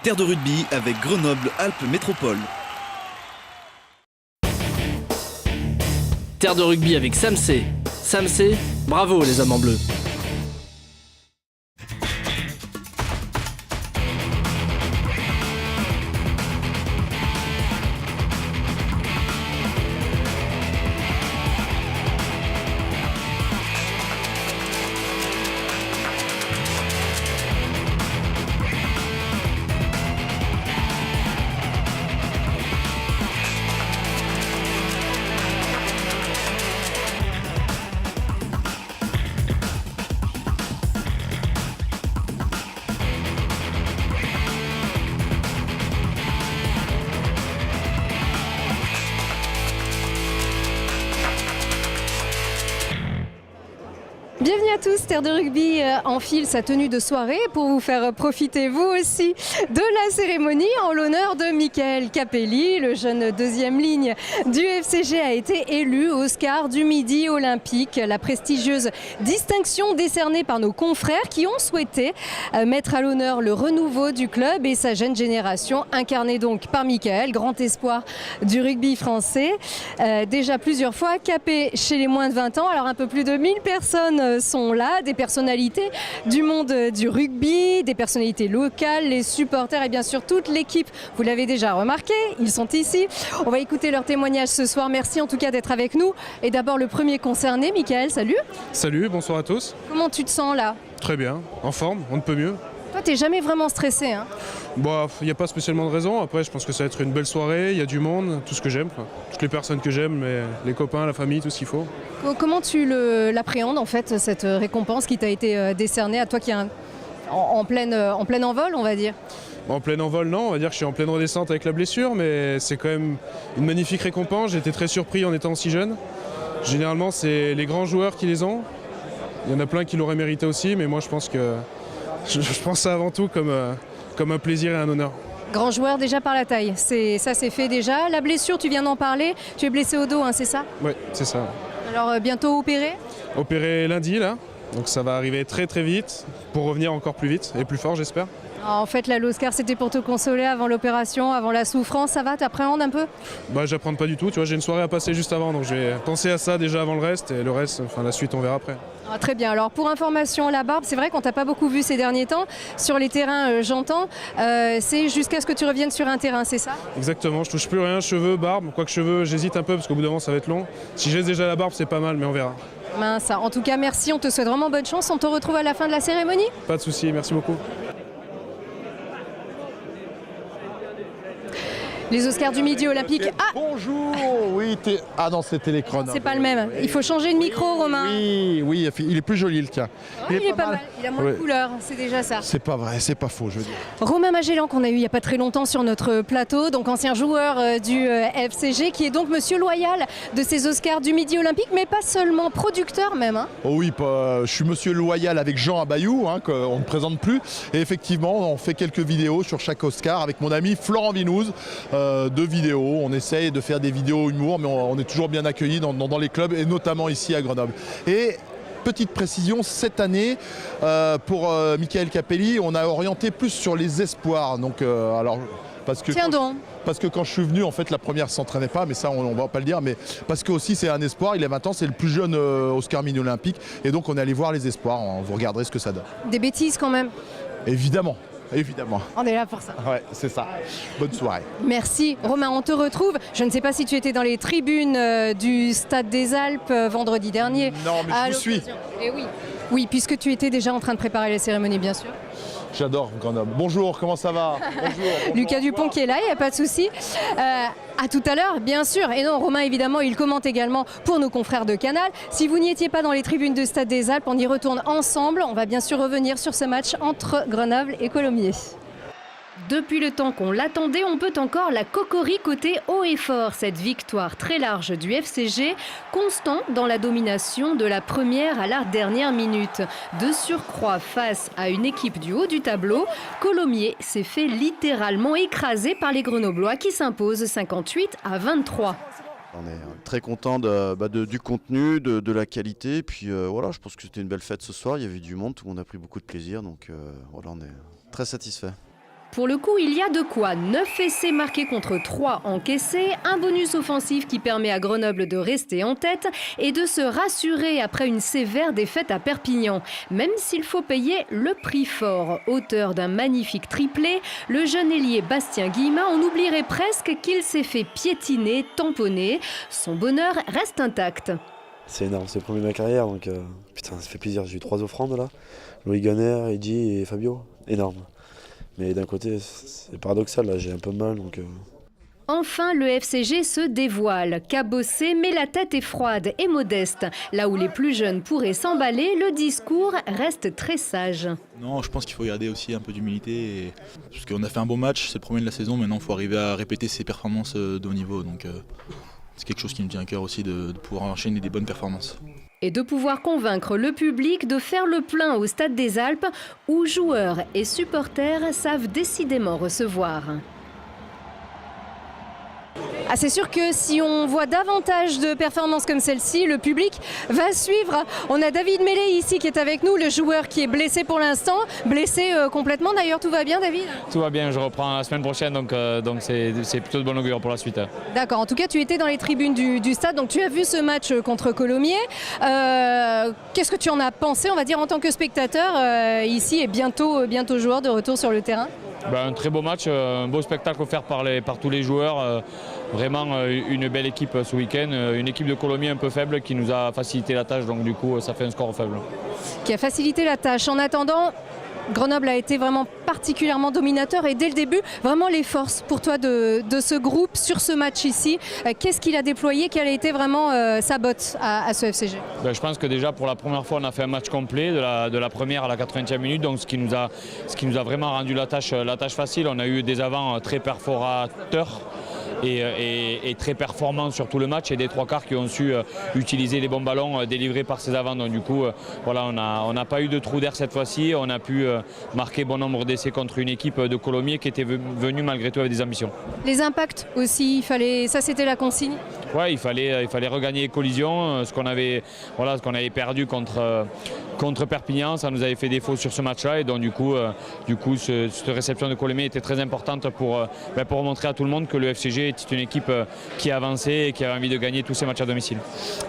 Terre de rugby avec Grenoble-Alpes Métropole. Terre de rugby avec Samsé. Samsé, bravo les hommes en bleu. Bienvenue à tous, Terre de rugby enfile sa tenue de soirée pour vous faire profiter vous aussi de la cérémonie en l'honneur de Michael Capelli. Le jeune deuxième ligne du FCG a été élu Oscar du Midi olympique, la prestigieuse distinction décernée par nos confrères qui ont souhaité mettre à l'honneur le renouveau du club et sa jeune génération, incarnée donc par Michael, grand espoir du rugby français. Déjà plusieurs fois capé chez les moins de 20 ans, alors un peu plus de 1000 personnes sont là, des personnalités du monde du rugby, des personnalités locales, les supporters et bien sûr toute l'équipe. Vous l'avez déjà remarqué, ils sont ici. On va écouter leurs témoignages ce soir. Merci en tout cas d'être avec nous. Et d'abord le premier concerné, Michael, salut. Salut, bonsoir à tous. Comment tu te sens là? Très bien, en forme, on ne peut mieux. Toi, t'es jamais vraiment stressé, hein? Bon, il n'y a pas spécialement de raison. Après, je pense que ça va être une belle soirée, il y a du monde, tout ce que j'aime, quoi. Toutes les personnes que j'aime, les copains, la famille, tout ce qu'il faut. Comment tu l'appréhendes en fait, cette récompense qui t'a été décernée à toi qui est en plein envol, on va dire? En plein envol, non, on va dire que je suis en pleine redescente avec la blessure, mais c'est quand même une magnifique récompense. J'ai été très surpris en étant si jeune. Généralement, c'est les grands joueurs qui les ont. Il y en a plein qui l'auraient mérité aussi, mais moi je pense ça avant tout comme un plaisir et un honneur. Grand joueur déjà par la taille, ça c'est fait déjà. La blessure, tu viens d'en parler, tu es blessé au dos, hein, c'est ça? Oui, c'est ça. Alors bientôt opéré? Opéré lundi là, donc ça va arriver très très vite pour revenir encore plus vite et plus fort j'espère. En fait, là, l'Oscar, c'était pour te consoler avant l'opération, avant la souffrance. Ça va, t'appréhendes un peu? Bah, j'apprends pas du tout. Tu vois, j'ai une soirée à passer juste avant, donc je vais penser à ça déjà avant le reste, et le reste, enfin la suite, on verra après. Ah, très bien. Alors, pour information, la barbe, c'est vrai qu'on t'a pas beaucoup vu ces derniers temps. Sur les terrains, j'entends. C'est jusqu'à ce que tu reviennes sur un terrain, c'est ça? Exactement. Je touche plus rien, cheveux, barbe. Quoique cheveux, j'hésite un peu parce qu'au bout d'un moment, ça va être long. Si j'ai déjà la barbe, c'est pas mal, mais on verra. Mince. En tout cas, merci. On te souhaite vraiment bonne chance. On te retrouve à la fin de la cérémonie. Pas de souci. Merci beaucoup. Les Oscars du Midi olympique. Ah, bonjour. Oui, ah non, c'était l'écran. c'est pas le même. Il faut changer de micro, Romain. Oui, il est plus joli le tien. Ouais, il est pas mal. Il a moins de Ouais. couleurs, c'est déjà ça. C'est pas vrai, c'est pas faux, je veux dire. Romain Magellan qu'on a eu il n'y a pas très longtemps sur notre plateau, donc ancien joueur du FCG, qui est donc monsieur loyal de ces Oscars du Midi olympique, mais pas seulement, producteur même, hein. Oh oui, je suis monsieur loyal avec Jean Abayou, hein, qu'on ne présente plus. Et effectivement, on fait quelques vidéos sur chaque Oscar avec mon ami Florent Vinouze. De vidéos, on essaye de faire des vidéos humour, mais on est toujours bien accueillis dans les clubs et notamment ici à Grenoble. Et petite précision, cette année, pour Michael Capelli, on a orienté plus sur les espoirs. Donc, parce que quand je suis venu, en fait, la première s'entraînait pas, mais ça, on va pas le dire, mais parce que aussi c'est un espoir, il a 20 ans, c'est le plus jeune Oscar Mini Olympique, et donc on est allé voir les espoirs, vous regarderez ce que ça donne. Des bêtises quand même. Évidemment. Évidemment. On est là pour ça. Ouais, c'est ça. Bonne soirée. Merci. Romain, on te retrouve. Je ne sais pas si tu étais dans les tribunes du Stade des Alpes vendredi dernier. Non, mais je vous suis. Et oui. Oui, puisque tu étais déjà en train de préparer la cérémonie, bien sûr. J'adore Grenoble. Bonjour, comment ça va? Bonjour. Lucas Dupont qui est là, il n'y a pas de souci. À tout à l'heure, bien sûr. Et non, Romain, évidemment, il commente également pour nos confrères de Canal. Si vous n'y étiez pas dans les tribunes de Stade des Alpes, on y retourne ensemble. On va bien sûr revenir sur ce match entre Grenoble et Colomiers. Depuis le temps qu'on l'attendait, on peut encore la cocoricoter haut et fort. Cette victoire très large du FCG, constant dans la domination de la première à la dernière minute. De surcroît, face à une équipe du haut du tableau, Colomiers s'est fait littéralement écraser par les Grenoblois qui s'imposent 58-23. On est très content du contenu, de la qualité. Puis voilà, je pense que c'était une belle fête ce soir. Il y avait du monde, tout le monde a pris beaucoup de plaisir. Donc voilà, on est très satisfait. Pour le coup, il y a de quoi. 9 essais marqués contre 3 encaissés, un bonus offensif qui permet à Grenoble de rester en tête et de se rassurer après une sévère défaite à Perpignan. Même s'il faut payer le prix fort. Auteur d'un magnifique triplé, le jeune ailier Bastien Guillemin, on oublierait presque qu'il s'est fait piétiner, tamponner. Son bonheur reste intact. C'est énorme, c'est le premier de ma carrière, donc putain, ça fait plaisir. J'ai eu 3 offrandes là, Louis Gunner, Eddy et Fabio, énorme. Mais d'un côté, c'est paradoxal, là, j'ai un peu mal, donc... Enfin, le FCG se dévoile. Cabossé, mais la tête est froide et modeste. Là où les plus jeunes pourraient s'emballer, le discours reste très sage. Non, je pense qu'il faut garder aussi un peu d'humilité. Parce qu'on a fait un bon match, c'est le premier de la saison, maintenant il faut arriver à répéter ses performances de haut niveau. Donc c'est quelque chose qui me tient à cœur aussi de pouvoir enchaîner des bonnes performances. Et de pouvoir convaincre le public de faire le plein au Stade des Alpes, où joueurs et supporters savent décidément recevoir. Ah, c'est sûr que si on voit davantage de performances comme celle-ci, le public va suivre. On a David Mellet ici qui est avec nous, le joueur qui est blessé pour l'instant. Blessé complètement d'ailleurs, tout va bien David? Tout va bien, je reprends la semaine prochaine, donc c'est plutôt de bon augure pour la suite. D'accord, en tout cas tu étais dans les tribunes du stade, donc tu as vu ce match contre Colomiers. Qu'est-ce que tu en as pensé, on va dire, en tant que spectateur ici et bientôt joueur de retour sur le terrain? Un très beau match, un beau spectacle offert par tous les joueurs. Vraiment une belle équipe ce week-end, une équipe de Colomiers un peu faible qui nous a facilité la tâche, donc du coup ça fait un score faible. Qui a facilité la tâche. En attendant, Grenoble a été vraiment particulièrement dominateur et dès le début, vraiment les forces pour toi de ce groupe sur ce match ici. Qu'est-ce qu'il a déployé? Quelle a été vraiment sa botte à ce FCG? Je pense que déjà pour la première fois on a fait un match complet de la première à la 80e minute, donc ce qui nous a vraiment rendu la tâche facile. On a eu des avants très perforateurs et très performants sur tout le match et des trois quarts qui ont su utiliser les bons ballons délivrés par ces avants. Donc du coup voilà, on n'a pas eu de trou d'air cette fois-ci, on a pu marquer bon nombre d'essais contre une équipe de Colomiers qui était venue malgré tout avec des ambitions. Les impacts aussi, ça c'était la consigne? Ouais, il fallait regagner les collisions, ce qu'on avait perdu contre Perpignan, ça nous avait fait défaut sur ce match-là et donc du coup cette réception de Colomiers était très importante pour montrer à tout le monde que le FCG est une équipe qui a avancé et qui avait envie de gagner tous ses matchs à domicile.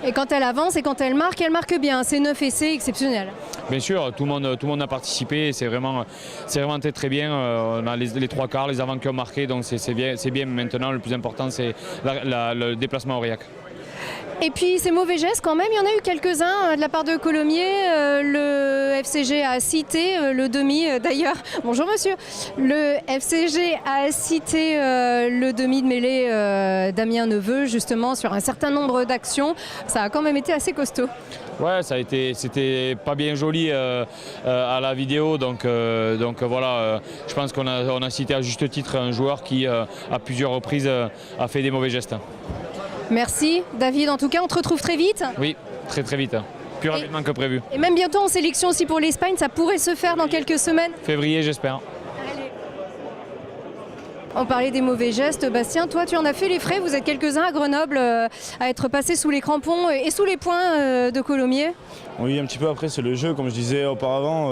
Et quand elle avance et quand elle marque bien, c'est 9 essais exceptionnels. Bien sûr, tout le monde a participé, c'est vraiment très, très bien, on a les trois quarts, les avants qui ont marqué, donc c'est bien, maintenant le plus important c'est le déplacement à Aurillac. Et puis ces mauvais gestes quand même, il y en a eu quelques-uns de la part de Colomiers. Le FCG a cité le demi d'ailleurs. Bonjour monsieur. Le FCG a cité le demi de mêlée Damien Neveu justement sur un certain nombre d'actions. Ça a quand même été assez costaud. Ouais, c'était pas bien joli à la vidéo, donc voilà, je pense qu'on a cité à juste titre un joueur qui à plusieurs reprises a fait des mauvais gestes. Merci David, en tout cas on te retrouve très vite. Oui, très très vite, plus rapidement que prévu. Et même bientôt en sélection aussi pour l'Espagne, ça pourrait se faire dans quelques semaines. Février j'espère. On parlait des mauvais gestes, Bastien, toi tu en as fait les frais, vous êtes quelques-uns à Grenoble à être passés sous les crampons et sous les poings de Colomiers. Oui, un petit peu, après c'est le jeu, comme je disais auparavant,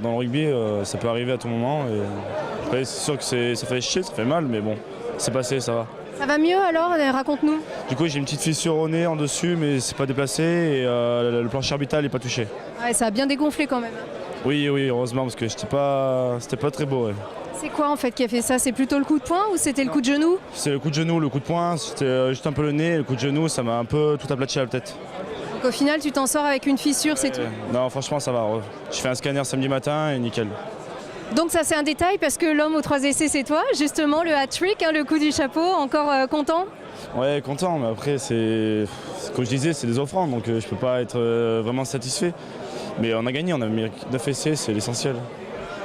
dans le rugby ça peut arriver à tout moment. Et après c'est sûr que ça fait chier, ça fait mal, mais bon, c'est passé, ça va. Ça va mieux alors? Raconte-nous. Du coup j'ai une petite fissure au nez en dessus, mais c'est pas déplacé et le plancher orbital n'est pas touché. Ouais, ça a bien dégonflé quand même. Oui, heureusement, parce que c'était pas très beau. Ouais. C'est quoi en fait qui a fait ça? C'est plutôt le coup de poing ou c'était le coup de genou? C'est le coup de genou, le coup de poing, c'était juste un peu le nez, le coup de genou, ça m'a un peu tout aplati à la tête. Donc au final tu t'en sors avec une fissure, c'est tout? Non, franchement ça va. Je fais un scanner samedi matin et nickel. Donc ça c'est un détail parce que l'homme aux 3 essais c'est toi, justement le hat-trick, le coup du chapeau, encore content? Ouais, content, mais après comme je disais, c'est des offrandes, donc je peux pas être vraiment satisfait. Mais on a gagné, on a mis 9 essais, c'est l'essentiel.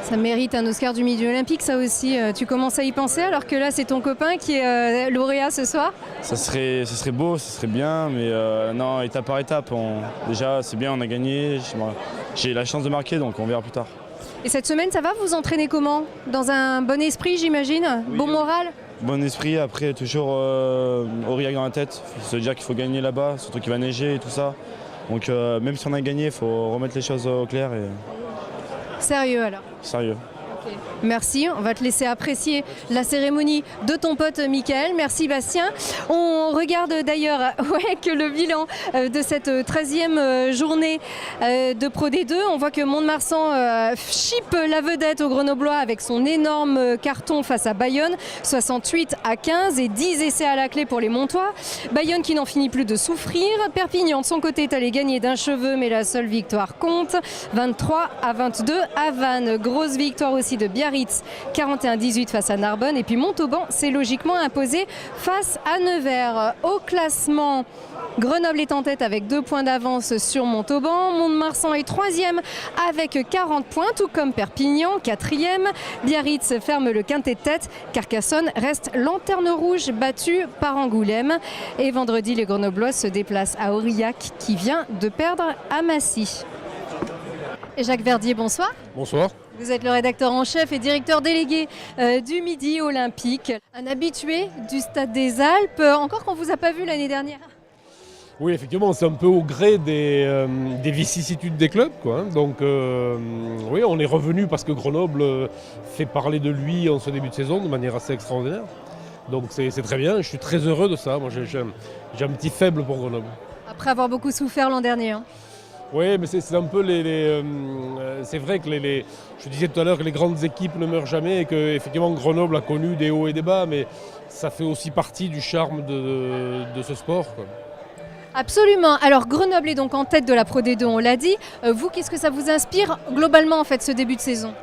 Ça mérite un Oscar du milieu olympique, ça aussi. Tu commences à y penser alors que là c'est ton copain qui est lauréat ce soir? Ça serait beau, ça serait bien, mais non, étape par étape. Déjà c'est bien, on a gagné, j'ai la chance de marquer, donc on verra plus tard. Et cette semaine, ça va? Vous entraînez comment? Dans un bon esprit, j'imagine? Oui, bon moral? Bon esprit, après toujours Aurillac dans la tête. Il faut se dire qu'il faut gagner là-bas, surtout qu'il va neiger et tout ça. Donc même si on a gagné, il faut remettre les choses au clair. Et... Sérieux alors? Sérieux. Okay. Merci, on va te laisser apprécier la cérémonie de ton pote Mickaël. Merci Bastien. On regarde d'ailleurs que le bilan de cette 13e journée de Pro D2. On voit que Mont-de-Marsan chipe la vedette au Grenoblois avec son énorme carton face à Bayonne. 68-15 et 10 essais à la clé pour les Montois. Bayonne qui n'en finit plus de souffrir. Perpignan de son côté est allé gagner d'un cheveu mais la seule victoire compte. 23-22 à Vannes. Grosse victoire aussi de Biarritz. 41-18 face à Narbonne et puis Montauban s'est logiquement imposé face à Nevers. Au classement, Grenoble est en tête avec 2 points d'avance sur Montauban. Mont-de-Marsan est 3e avec 40 points, tout comme Perpignan, 4e. Biarritz ferme le quintet de tête. Carcassonne reste lanterne rouge battue par Angoulême. Et vendredi, les Grenoblois se déplacent à Aurillac qui vient de perdre à Massy. Et Jacques Verdier, bonsoir. Bonsoir. Vous êtes le rédacteur en chef et directeur délégué du Midi Olympique. Un habitué du Stade des Alpes, encore qu'on ne vous a pas vu l'année dernière. Oui, effectivement, c'est un peu au gré des vicissitudes des clubs, quoi. Donc, oui, on est revenu parce que Grenoble fait parler de lui en ce début de saison de manière assez extraordinaire. Donc, c'est très bien. Je suis très heureux de ça. Moi, j'ai un petit faible pour Grenoble. Après avoir beaucoup souffert l'an dernier. Oui, mais c'est un peu c'est vrai que je disais tout à l'heure que les grandes équipes ne meurent jamais et que effectivement Grenoble a connu des hauts et des bas, mais ça fait aussi partie du charme de ce sport, quoi. Absolument. Alors Grenoble est donc en tête de la Pro D2, on l'a dit. Vous, qu'est-ce que ça vous inspire globalement en fait ce début de saison ?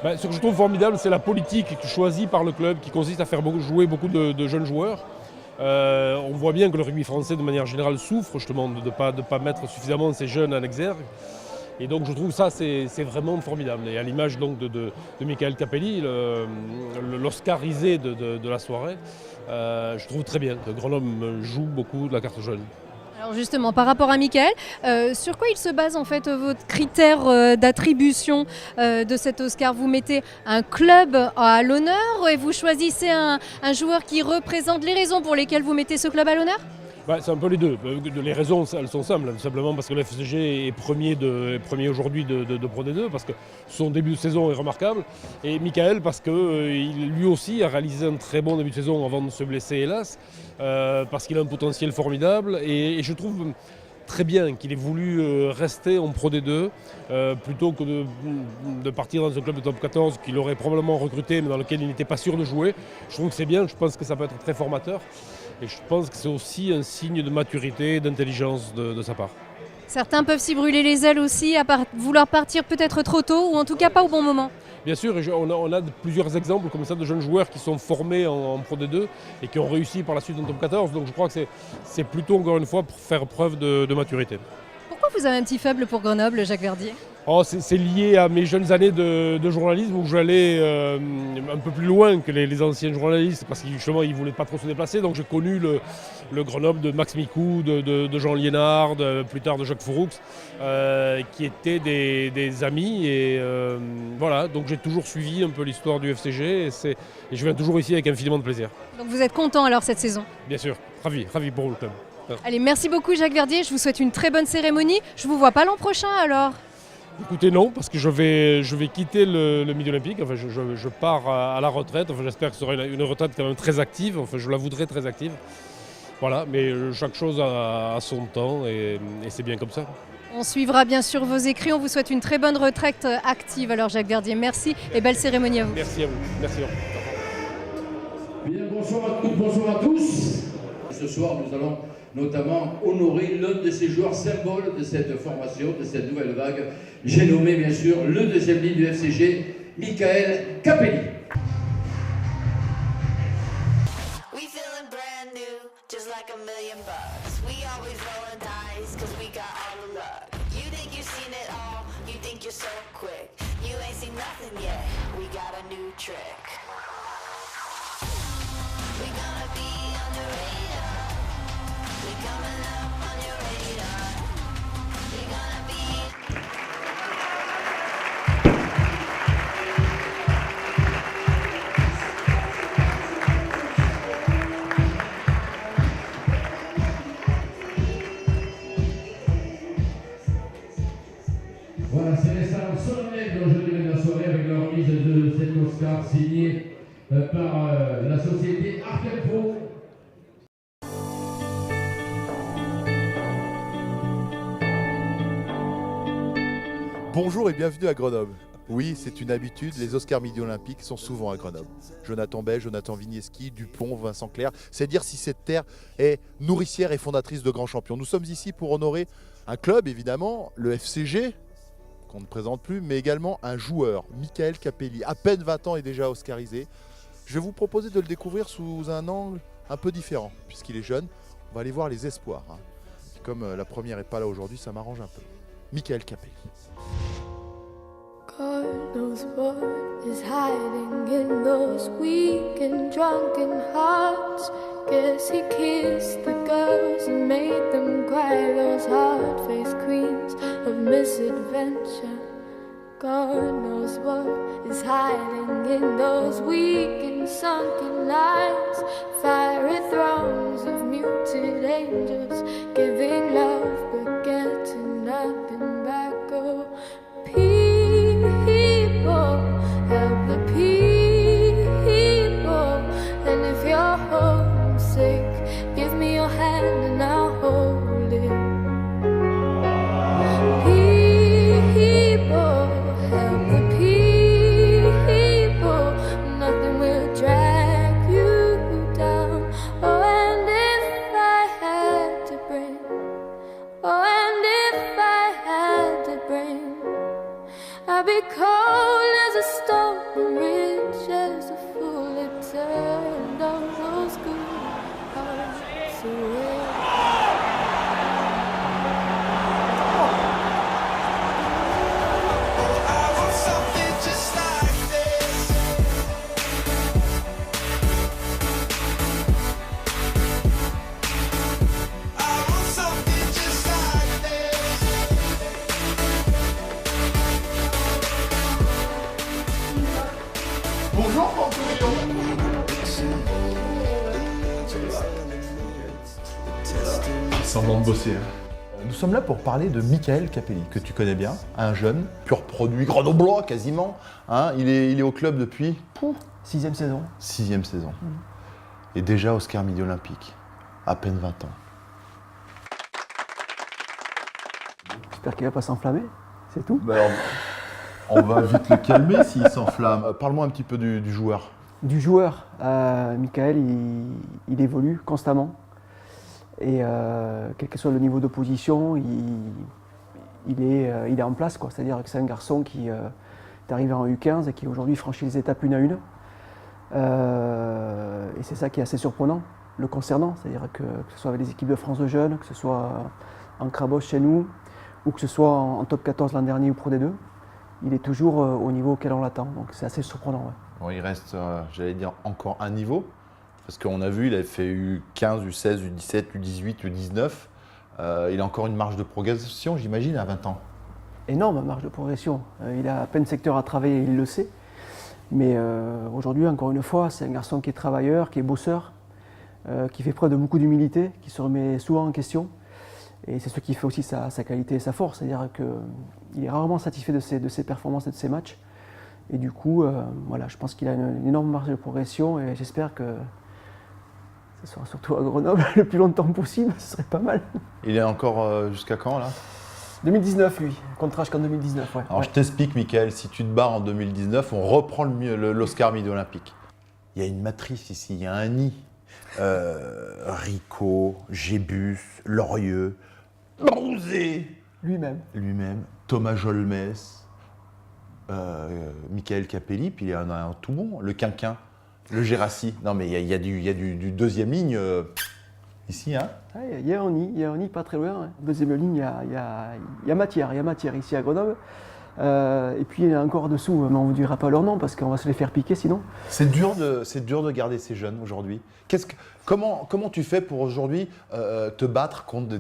Ce que je trouve formidable, c'est la politique choisie par le club qui consiste à faire jouer beaucoup de jeunes joueurs. On voit bien que le rugby français de manière générale souffre justement de ne pas mettre suffisamment ces jeunes en exergue. Et donc je trouve ça c'est vraiment formidable. Et à l'image donc de Mickaël Capelli, l'Oscarisé de la soirée, je trouve très bien que Grenoble joue beaucoup de la carte jaune. Alors justement, par rapport à Mickaël, sur quoi il se base en fait votre critère d'attribution de cet Oscar ? Vous mettez un club à l'honneur et vous choisissez un joueur qui représente les raisons pour lesquelles vous mettez ce club à l'honneur ? C'est un peu les deux. Les raisons, elles sont simples. Simplement parce que le FCG est premier aujourd'hui de Pro D2, parce que son début de saison est remarquable. Et Mickaël, parce que lui aussi a réalisé un très bon début de saison avant de se blesser, hélas. Parce qu'il a un potentiel formidable. Et je trouve très bien qu'il ait voulu rester en Pro D2 plutôt que de partir dans un club de top 14 qu'il aurait probablement recruté mais dans lequel il n'était pas sûr de jouer. Je trouve que c'est bien, je pense que ça peut être très formateur et je pense que c'est aussi un signe de maturité et d'intelligence de sa part. Certains peuvent s'y brûler les ailes aussi, à vouloir partir peut-être trop tôt ou en tout cas pas au bon moment. Bien sûr, on a plusieurs exemples comme ça de jeunes joueurs qui sont formés en Pro D2 et qui ont réussi par la suite en top 14. Donc je crois que c'est plutôt encore une fois pour faire preuve de maturité. Pourquoi vous avez un petit faible pour Grenoble, Jacques Verdier ? C'est lié à mes jeunes années de journalisme où j'allais un peu plus loin que les anciens journalistes parce qu'ils justement ils ne voulaient pas trop se déplacer. Donc j'ai connu le Grenoble de Max Micou, de Jean Liénard, plus tard de Jacques Fouroux, qui étaient des amis. Et voilà, donc j'ai toujours suivi un peu l'histoire du FCG et je viens toujours ici avec infiniment de plaisir. Donc vous êtes content alors cette saison ? Bien sûr, ravi pour le club. Allez, merci beaucoup Jacques Verdier, je vous souhaite une très bonne cérémonie. Je ne vous vois pas l'an prochain alors ? Écoutez, non, parce que je vais quitter le Midi Olympique. Enfin, je pars à la retraite. Enfin, j'espère que ce sera une retraite quand même très active. Enfin, je la voudrais très active. Voilà, mais chaque chose a son temps et c'est bien comme ça. On suivra bien sûr vos écrits. On vous souhaite une très bonne retraite active. Alors Jacques Verdier, merci et belle cérémonie à vous. Merci à vous. Merci. Bien, bonsoir à toutes, bonsoir à tous. Ce soir, nous allons notamment honorer l'un de ces joueurs symboles de cette formation, de cette nouvelle vague. J'ai nommé bien sûr le deuxième ligne du FCG, Mickaël Capelli. Voilà, c'est l'instant solennel de la soirée avec la remise de cet Oscar. par la société Artemfo. Bonjour et bienvenue à Grenoble. Oui, c'est une habitude, les Oscars Midi Olympiques sont souvent à Grenoble. Jonathan Bell, Jonathan Vignesky, Dupont, Vincent Clerc, c'est dire si cette terre est nourricière et fondatrice de grands champions. Nous sommes ici pour honorer un club, évidemment, le FCG, qu'on ne présente plus, mais également un joueur, Michael Capelli, à peine 20 ans et déjà oscarisé. Je vais vous proposer de le découvrir sous un angle un peu différent, puisqu'il est jeune. On va aller voir les espoirs. Comme la première n'est pas là aujourd'hui, ça m'arrange un peu. Michael Capelli. God knows what is hiding in those weak and drunken hearts. Guess he kissed the girls and made them cry, those hard-faced queens of misadventure. God knows what is hiding in those weak and sunken lines. Fiery thrones of muted angels, giving love but getting nothing back. Oh, people, help the people. And if you're homesick, give me your hand and I'll hold it. People, help the people. Nothing will drag you down. Oh, and if I had to bring, oh, and if I had to bring, I'd be cold as a stone and rich as a fool. It turned all those good hearts away. I want something just like this. I want something just like this. Bonjour Panthéon. Semblant de bosser. Nous sommes là pour parler de Michael Capelli, que tu connais bien, un jeune, pur produit grenoblois quasiment. Il est au club depuis 6e saison. 6e saison. Et déjà Oscar Midi Olympique, à peine 20 ans. J'espère qu'il va pas s'enflammer, c'est tout. On va vite le calmer s'il s'enflamme. Parle-moi un petit peu du joueur. Du joueur, Michael, il évolue constamment. Et quel que soit le niveau d'opposition, il est en place, quoi. C'est-à-dire que c'est un garçon qui est arrivé en U15 et qui aujourd'hui franchit les étapes une à une. Et c'est ça qui est assez surprenant, le concernant. C'est-à-dire que ce soit avec les équipes de France de jeunes, que ce soit en Crabos chez nous, ou que ce soit en top 14 l'an dernier ou Pro D2, il est toujours au niveau auquel on l'attend. Donc c'est assez surprenant. Ouais. Bon, il reste, j'allais dire, encore un niveau. Parce qu'on a vu, il avait fait U15, U16, U17, U18, U19. Il a encore une marge de progression, j'imagine, à 20 ans. Énorme marge de progression. Il a à peine secteur à travailler, il le sait. Mais aujourd'hui, encore une fois, c'est un garçon qui est travailleur, qui est bosseur, qui fait preuve de beaucoup d'humilité, qui se remet souvent en question. Et c'est ce qui fait aussi sa qualité et sa force. C'est-à-dire qu'il est rarement satisfait de ses performances et de ses matchs. Et du coup, voilà, je pense qu'il a une énorme marge de progression et j'espère que ce sera surtout à Grenoble le plus longtemps possible, ce serait pas mal. Il est encore jusqu'à quand là ? 2019 lui, contrat jusqu'en 2019. Ouais. Alors je t'explique Michael, si tu te bats en 2019, on reprend l'Oscar Midi Olympique. Il y a une matrice ici, il y a un nid. Rico, Gébus, Lorieux, Bronzé. Lui-même, Thomas Jolmes, Michael Capelli, puis il y en a un tout bon, le Quinquin. Le Gérassi. Non mais il y a du deuxième ligne ici. Hein. Il y a un nid pas très loin. Hein. Deuxième ligne, il y a matière ici à Grenoble. Et puis il y en a encore dessous, mais on ne vous dira pas leur nom parce qu'on va se les faire piquer sinon. C'est dur de garder ces jeunes aujourd'hui. Comment tu fais pour aujourd'hui te battre contre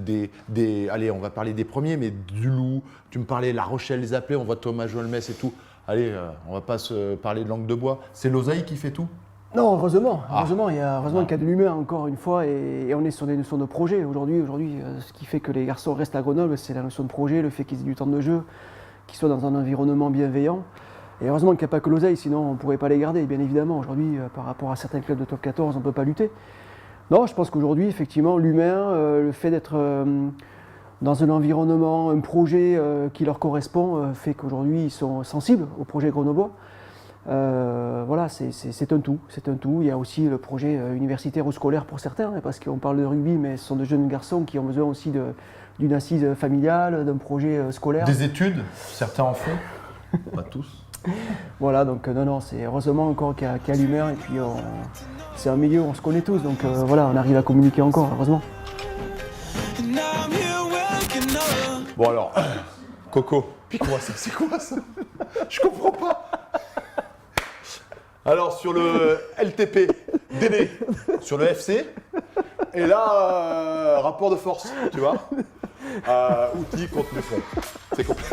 allez, on va parler des premiers, mais du Loup, tu me parlais La Rochelle, les appelés, on voit Thomas Jolmes et tout. Allez, on va pas se parler de langue de bois. C'est l'oseille qui fait tout ? Non, heureusement. Il y a qu'il y a de l'humain encore une fois et on est sur des notions de projet. Aujourd'hui, ce qui fait que les garçons restent à Grenoble, c'est la notion de projet, le fait qu'ils aient du temps de jeu, qu'ils soient dans un environnement bienveillant. Et heureusement qu'il n'y a pas que l'oseille, sinon on ne pourrait pas les garder, bien évidemment. Aujourd'hui, par rapport à certains clubs de top 14, on ne peut pas lutter. Non, je pense qu'aujourd'hui, effectivement, l'humain, le fait d'être dans un environnement, un projet qui leur correspond, fait qu'aujourd'hui, ils sont sensibles au projet grenoblois. Voilà, c'est un tout. Il y a aussi le projet universitaire ou scolaire pour certains, parce qu'on parle de rugby, mais ce sont de jeunes garçons qui ont besoin aussi d'une assise familiale, d'un projet scolaire. Des études, certains en font, pas tous. Voilà, donc non, c'est heureusement encore qu'il y a l'humain, et puis c'est un milieu où on se connaît tous, donc voilà, on arrive à communiquer encore, heureusement. Bon alors, Coco, pique-moi ça, c'est quoi ça? Je comprends pas. Alors sur le LTP, Dédé, sur le FC, et là, rapport de force, tu vois, outils contre le fond, c'est complet.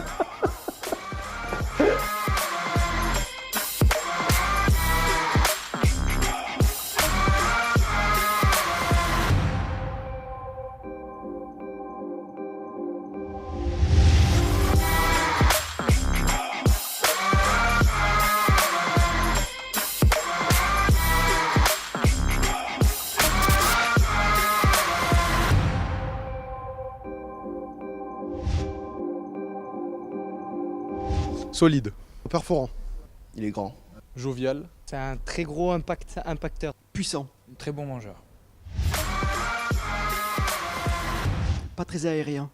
Solide. Perforant. Il est grand. Jovial. C'est un très gros impacteur. Puissant. Très bon mangeur. Pas très aérien.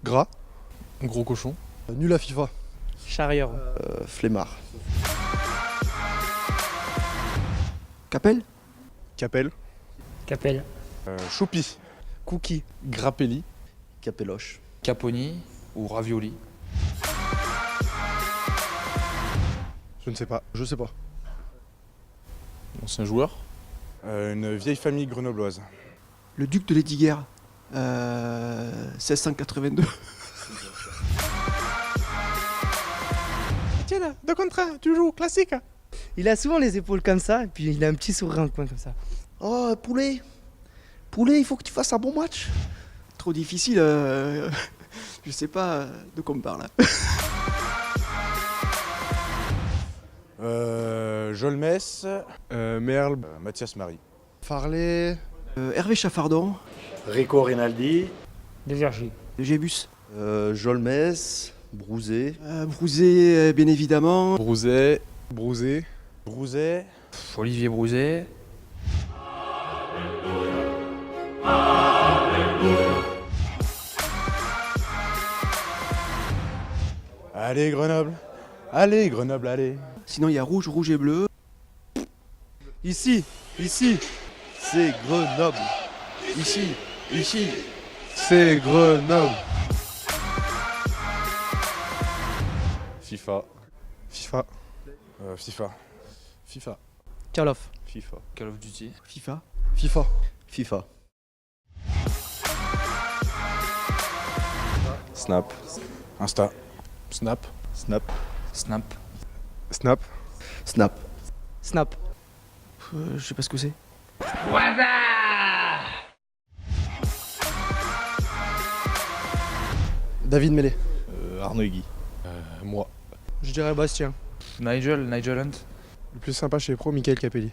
Gras. Gros cochon. Nul à FIFA. Charrieur. Flemmard. Capel. Capel. Capel. Choupi. Cookie. Grappelli. Capelloche. Caponi ou ravioli. Je ne sais pas. Je sais pas. Ancien joueur. Une vieille famille grenobloise. Le duc de Lesdiguières. 1682. Tiens là, 2 contre 1, tu joues, classique. Il a souvent les épaules comme ça, et puis il a un petit sourire en coin comme ça. Oh, Poulet. Poulet, il faut que tu fasses un bon match. Trop difficile. Je sais pas de quoi on me parle. Jolmes. Merle. Mathias Marie. Farley. Hervé Chaffardon. Rico Rinaldi. De Vergy. De Gébus. Jolmes. Brouzé. Brouzé, bien évidemment. Brouzet. Brouzé. Brouzet. Olivier Brouzet. Allez Grenoble. Allez Grenoble, allez. Sinon il y a rouge, rouge et bleu. Ici. C'est Grenoble. Ici. C'est Grenoble. FIFA. FIFA. Call of. FIFA. Call of Duty. FIFA. Snap. Insta. Snap. Snap. Je sais pas ce que c'est. David Mellet. Arnaud Hugui. Moi. Je dirais Bastien. Nigel Hunt. Le plus sympa chez les pros, Michael Capelli.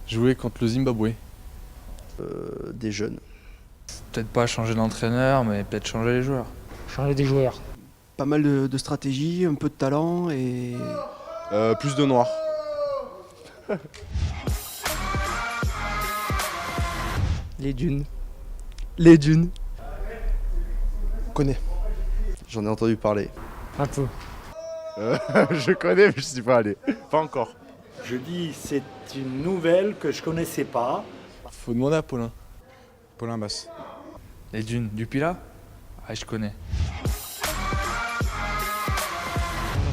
Jouer contre le Zimbabwe. Des jeunes. Peut-être pas changer d'entraîneur, mais peut-être changer les joueurs. Changer des joueurs. Pas mal de stratégie, un peu de talent et... Plus de noir. Les dunes. Connais. J'en ai entendu parler. Un peu. Je connais, mais je suis pas allé. Pas encore. Je dis, c'est une nouvelle que je connaissais pas. Faut demander à Paulin. Paulin Basse. Les dunes du Pilat. Ah, je connais.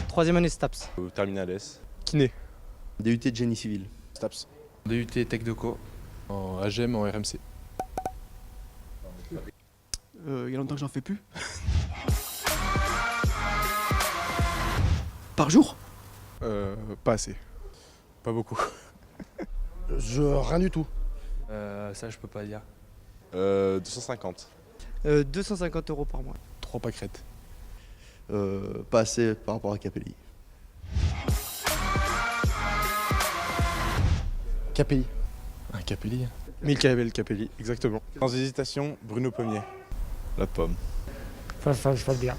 3e année STAPS. Terminal S. Kiné. DUT de génie civil. Staps. DUT Tech Deco. En AGM, en RMC. Il y a longtemps que j'en fais plus. Par jour? Pas assez. Pas beaucoup. Rien du tout. Ça, je peux pas dire. 250. 250 € par mois. 3 pâquerettes. Pas assez par rapport à Capelli. Capelli. Capelli. Michael Capelli, exactement. Sans hésitation, Bruno Pommier. La pomme. Enfin, je parle bien.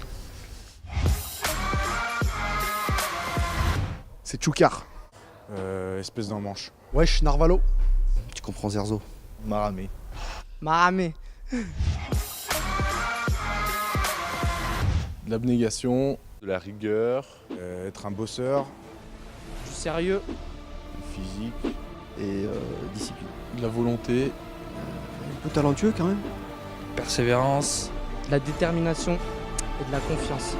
C'est Tchoukar. Espèce d'en manche. Wesh, Narvalo. Tu comprends Zerzo. Maramé. Maramé. De l'abnégation. De la rigueur, être un bosseur. Du sérieux. Du physique. Et discipline. De la volonté. Un peu talentueux quand même. Persévérance. De la détermination et de la confiance.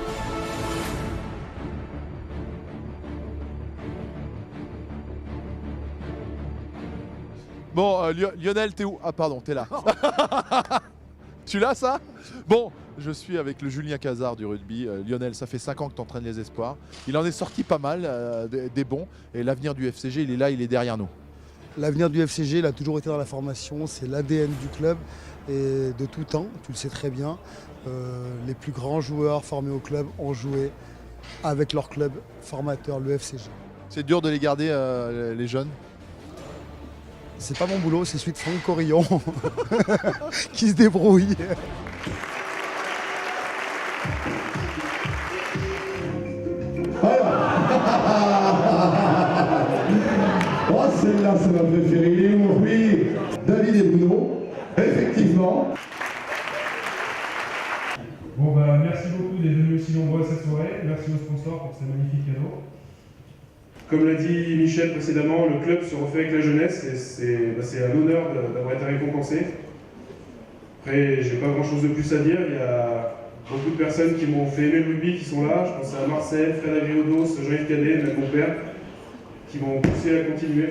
Bon, Lionel, t'es où? Ah pardon, t'es là. Tu l'as ça? Bon, je suis avec le Julien Cazard du rugby. Lionel, ça fait 5 ans que tu entraînes les espoirs. Il en est sorti pas mal, des bons. Et l'avenir du FCG, il est là, il est derrière nous. L'avenir du FCG, il a toujours été dans la formation. C'est l'ADN du club et de tout temps, tu le sais très bien. Les plus grands joueurs formés au club ont joué avec leur club formateur, le FCG. C'est dur de les garder, les jeunes? C'est pas mon boulot, c'est celui de Franck Corillon qui se débrouille. Oh, celle-là, c'est ma préférée. Il est où? Oui, David et Bruno, effectivement. Bon bah merci beaucoup d'être venus aussi nombreux à cette soirée. Merci aux sponsors pour ces magnifiques cadeaux. Comme l'a dit Michel précédemment, le club se refait avec la jeunesse et c'est un honneur d'avoir été récompensé. Après, j'ai pas grand chose de plus à dire. Il y a beaucoup de personnes qui m'ont fait aimer le rugby qui sont là. Je pense à Marcel, Fred Agriodos, Jean-Yves Cadet, même mon père, qui m'ont poussé à continuer,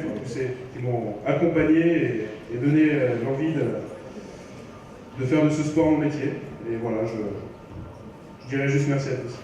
qui m'ont accompagné et donné l'envie de faire de ce sport mon métier. Et voilà, je dirais juste merci à tous.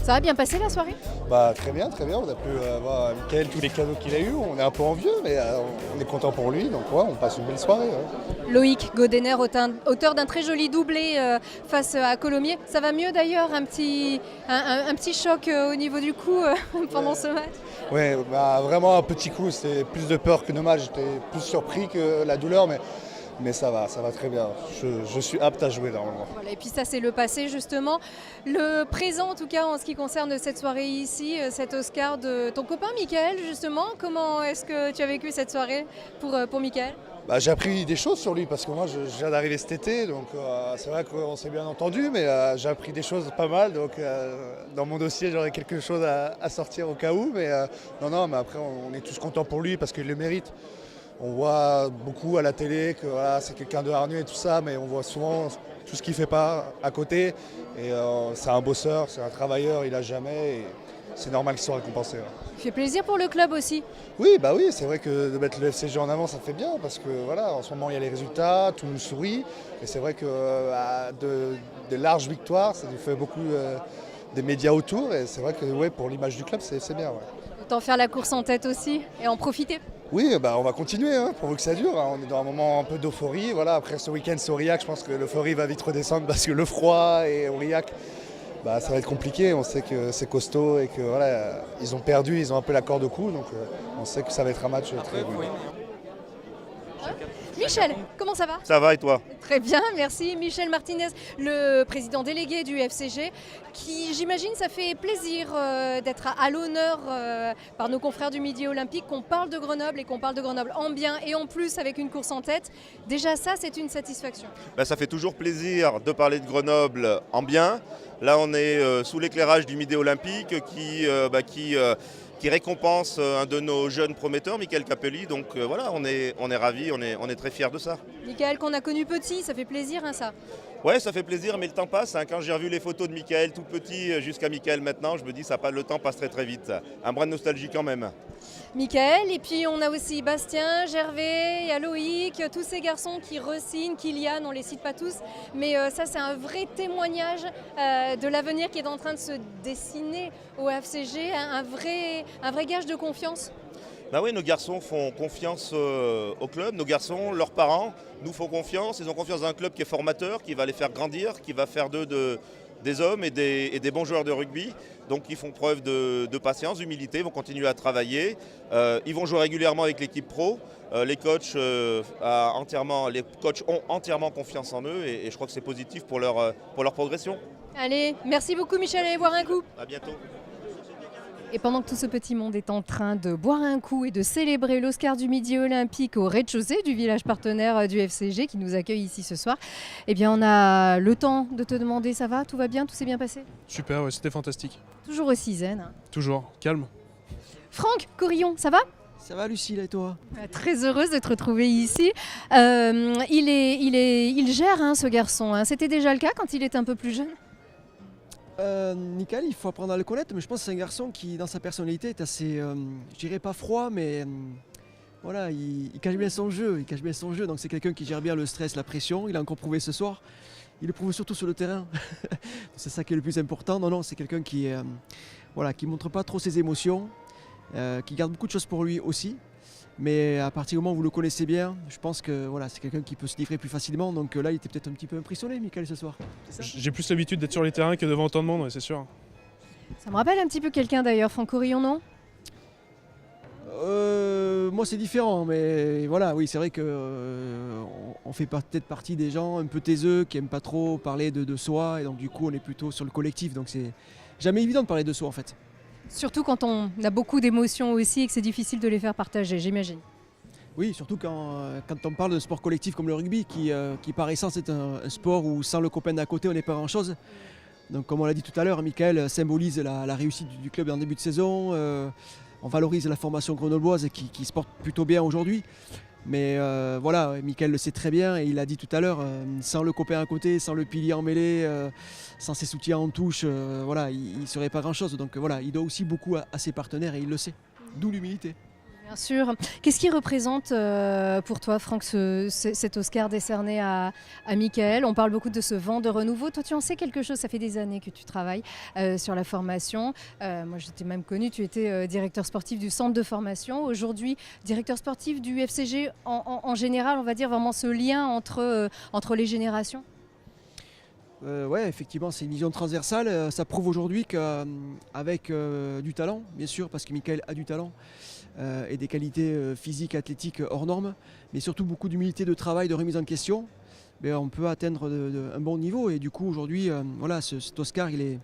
Ça va bien passer la soirée? Bah très bien, on a pu voir Michael tous les cadeaux qu'il a eu. On est un peu envieux, mais on est content pour lui, donc ouais, on passe une belle soirée. Ouais. Loïc Godener, auteur d'un très joli doublé face à Colomiers. Ça va mieux d'ailleurs, un petit choc au niveau du cou pendant ce match? Ouais, bah, vraiment un petit coup, c'était plus de peur que de mal. J'étais plus surpris que la douleur, mais ça va très bien. Je suis apte à jouer normalement. Voilà, et puis ça c'est le passé justement. Le présent en tout cas en ce qui concerne cette soirée ici, cet Oscar de ton copain Michael justement. Comment est-ce que tu as vécu cette soirée pour Michael? Bah, j'ai appris des choses sur lui parce que moi je viens d'arriver cet été, donc c'est vrai qu'on s'est bien entendu, mais j'ai appris des choses pas mal, donc dans mon dossier j'aurai quelque chose à sortir au cas où, mais non, mais après on est tous contents pour lui parce qu'il le mérite. On voit beaucoup à la télé que voilà, c'est quelqu'un de hargneux et tout ça, mais on voit souvent tout ce qu'il ne fait pas à côté. Et c'est un bosseur, c'est un travailleur, il n'a jamais. Et c'est normal qu'il soit récompensé. Ouais. Il fait plaisir pour le club aussi. Oui, c'est vrai que de mettre le FCG en avant, ça fait bien parce que voilà, en ce moment il y a les résultats, tout nous sourit. Et c'est vrai que de larges victoires, ça nous fait beaucoup des médias autour. Et c'est vrai que ouais, pour l'image du club, c'est bien. Ouais. Autant faire la course en tête aussi et en profiter. Oui, on va continuer, pourvu que ça dure. On est dans un moment un peu d'euphorie. Voilà, après ce week-end, c'est Aurillac, je pense que l'euphorie va vite redescendre parce que le froid et Aurillac, ça va être compliqué. On sait que c'est costaud et que voilà, ils ont perdu, ils ont un peu la corde au cou, donc on sait que ça va être un match très dur. Michel, comment ça va? Ça va et toi? Très bien, merci. Michel Martinez, le président délégué du FCG, qui, j'imagine, ça fait plaisir d'être à l'honneur par nos confrères du Midi Olympique, qu'on parle de Grenoble et qu'on parle de Grenoble en bien et en plus avec une course en tête. Déjà ça, c'est une satisfaction. Ça fait toujours plaisir de parler de Grenoble en bien. Là, on est sous l'éclairage du Midi Olympique qui récompense un de nos jeunes prometteurs, Michael Capelli. Donc voilà, on est ravis, on est très fiers de ça. Michael qu'on a connu petit, ça fait plaisir ça. Ouais, ça fait plaisir, mais le temps passe. Quand j'ai revu les photos de Michael tout petit jusqu'à Michael maintenant, je me dis le temps passe très très vite. Un brin de nostalgie quand même. Michael, et puis on a aussi Bastien, Gervais, il y a Loïc, tous ces garçons qui re-signent, Kylian, on ne les cite pas tous, mais ça c'est un vrai témoignage de l'avenir qui est en train de se dessiner au FCG, un vrai gage de confiance. Oui, nos garçons font confiance au club, nos garçons, leurs parents nous font confiance, ils ont confiance dans un club qui est formateur, qui va les faire grandir, qui va faire d'eux des hommes et des bons joueurs de rugby. Donc ils font preuve de patience, d'humilité, ils vont continuer à travailler. Ils vont jouer régulièrement avec l'équipe pro. Les coachs ont entièrement confiance en eux et je crois que c'est positif pour leur progression. Allez, merci beaucoup Michel, allez boire un coup. À bientôt. Et pendant que tout ce petit monde est en train de boire un coup et de célébrer l'Oscar du Midi Olympique au rez-de-chaussée du village partenaire du FCG qui nous accueille ici ce soir, eh bien on a le temps de te demander, ça va, tout va bien, tout s'est bien passé? Super, ouais, c'était fantastique. Toujours aussi zen. Toujours, calme. Franck Corillon, ça va? Ça va Lucille et toi? Très heureuse de te retrouver ici. Il gère ce garçon. C'était déjà le cas quand il était un peu plus jeune? Michael, il faut apprendre à le connaître, mais je pense que c'est un garçon qui, dans sa personnalité, est assez, je dirais pas froid, mais voilà, il cache bien son jeu. Donc c'est quelqu'un qui gère bien le stress, la pression. Il a encore prouvé ce soir. Il le prouve surtout sur le terrain. C'est ça qui est le plus important. Non, c'est quelqu'un qui montre pas trop ses émotions, qui garde beaucoup de choses pour lui aussi. Mais à partir du moment où vous le connaissez bien, je pense que c'est quelqu'un qui peut se livrer plus facilement. Donc là, il était peut-être un petit peu impressionné, Michael, ce soir. J'ai plus l'habitude d'être sur les terrains que devant tant de monde, ouais, c'est sûr. Ça me rappelle un petit peu quelqu'un d'ailleurs, Franck Corillon, non? Moi, c'est différent, mais voilà, oui, c'est vrai que on fait peut-être partie des gens un peu taiseux qui aiment pas trop parler de soi, et donc du coup, on est plutôt sur le collectif. Donc c'est jamais évident de parler de soi, en fait. Surtout quand on a beaucoup d'émotions aussi et que c'est difficile de les faire partager, j'imagine. Oui, surtout quand on parle de sport collectif comme le rugby, qui par essence est un sport où sans le copain d'à côté, on n'est pas grand-chose. Donc comme on l'a dit tout à l'heure, Michael symbolise la réussite du club en début de saison. On valorise la formation grenobloise qui se porte plutôt bien aujourd'hui. Mais Michael le sait très bien et il l'a dit tout à l'heure, sans le copain à côté, sans le pilier en mêlée, sans ses soutiens en touche, il ne serait pas grand-chose. Donc il doit aussi beaucoup à ses partenaires et il le sait. D'où l'humilité. Bien sûr. Qu'est-ce qui représente pour toi, Franck, cet Oscar décerné à Michael? On parle beaucoup de ce vent de renouveau. Toi, tu en sais quelque chose? Ça fait des années que tu travailles sur la formation. Moi, je t'ai même connu. Tu étais directeur sportif du centre de formation. Aujourd'hui, directeur sportif du FCG en général, on va dire vraiment ce lien entre les générations. Oui, effectivement, c'est une vision transversale. Ça prouve aujourd'hui qu'avec du talent, bien sûr, parce que Michael a du talent, et des qualités physiques, athlétiques hors normes, mais surtout beaucoup d'humilité de travail, de remise en question, on peut atteindre un bon niveau. Et du coup, aujourd'hui, cet Oscar, il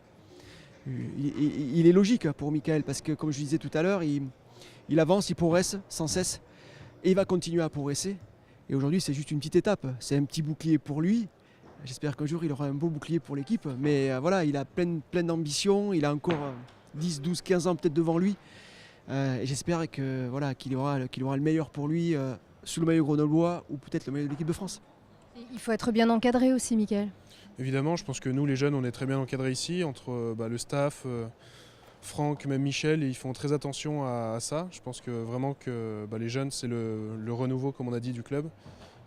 est logique pour Michael, parce que, comme je disais tout à l'heure, il avance, il progresse sans cesse, et il va continuer à progresser. Et aujourd'hui, c'est juste une petite étape, c'est un petit bouclier pour lui. J'espère qu'un jour, il aura un beau bouclier pour l'équipe, mais il a plein d'ambition, il a encore 10, 12, 15 ans peut-être devant lui. Et j'espère qu'il aura le meilleur pour lui sous le maillot grenoblois ou peut-être le maillot de l'équipe de France. Il faut être bien encadré aussi, Michael. Évidemment, je pense que nous, les jeunes, on est très bien encadrés ici, entre le staff, Franck, même Michel, ils font très attention à ça. Je pense que vraiment que les jeunes, c'est le renouveau, comme on a dit, du club.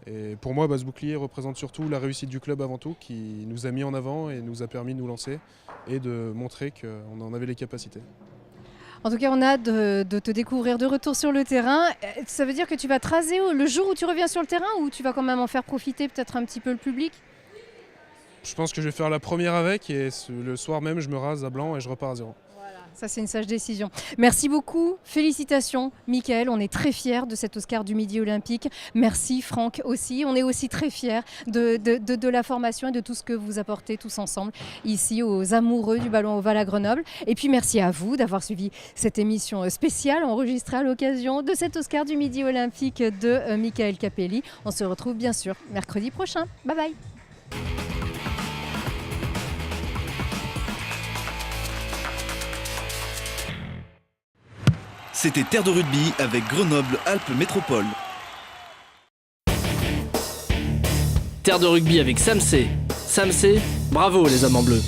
Et pour moi, ce bouclier représente surtout la réussite du club avant tout, qui nous a mis en avant et nous a permis de nous lancer et de montrer qu'on en avait les capacités. En tout cas, on a hâte de te découvrir de retour sur le terrain. Ça veut dire que tu vas tracer le jour où tu reviens sur le terrain ou tu vas quand même en faire profiter peut-être un petit peu le public? Je pense que je vais faire la première avec et le soir même, je me rase à blanc et je repars à zéro. Voilà, Ça, c'est une sage décision. Merci beaucoup. Félicitations, Mickaël. On est très fiers de cet Oscar du Midi Olympique. Merci, Franck, aussi. On est aussi très fiers de la formation et de tout ce que vous apportez tous ensemble ici aux amoureux du ballon ovale à Grenoble. Et puis, merci à vous d'avoir suivi cette émission spéciale enregistrée à l'occasion de cet Oscar du Midi Olympique de Mickaël Capelli. On se retrouve bien sûr mercredi prochain. Bye bye. C'était Terre de rugby avec Grenoble Alpes Métropole. Terre de rugby avec Samsé. Samsé, bravo les hommes en bleu.